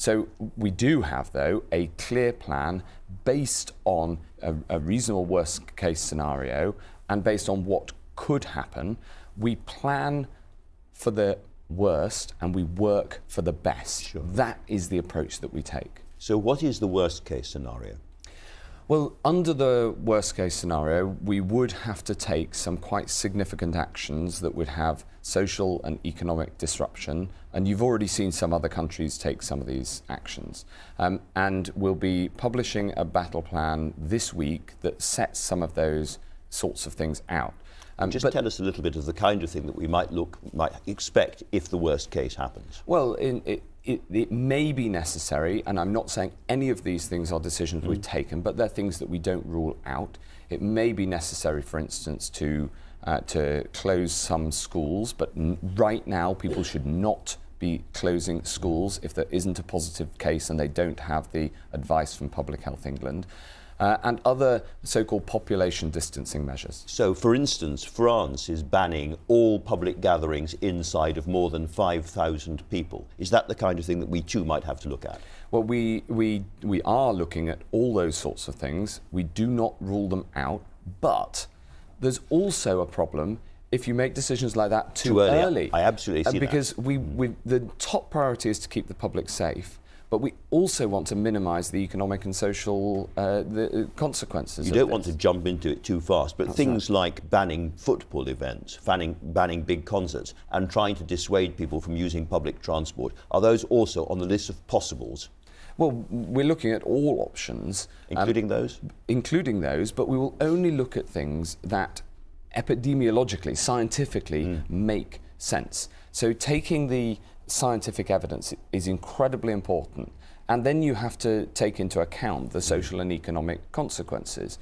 So we do have, though, a clear plan based on a reasonable worst case scenario and based on what could happen. We plan for the worst and we work for the best. Sure. That is the approach that we take. So what is the worst case scenario? Well, under the worst case scenario, we would have to take some quite significant actions that would have social and economic disruption. And you've already seen some other countries take some of these actions. And we'll be publishing a battle plan this week that sets some of those sorts of things out. Just tell us a little bit of the kind of thing that we might expect if the worst case happens. Well, it may be necessary, and I'm not saying any of these things are decisions we've taken, but they're things that we don't rule out. It may be necessary, for instance, to close some schools, but right now people should not be closing schools if there isn't a positive case and they don't have the advice from Public Health England. And other so-called population distancing measures. So, for instance, France is banning all public gatherings inside of more than 5,000 people. Is that the kind of thing that we too might have to look at? Well, we are looking at all those sorts of things. We do not rule them out, but there's also a problem if you make decisions like that too early. I absolutely see that. Because the top priority is to keep the public safe. But we also want to minimise the economic and social the consequences. You don't want to jump into it too fast, but That's things right. like banning football events, banning big concerts, and trying to dissuade people from using public transport, are those also on the list of possibles? Well, we're looking at all options. Including those? Including those, but we will only look at things that epidemiologically, scientifically make sense. So taking the scientific evidence is incredibly important, and then you have to take into account the social and economic consequences.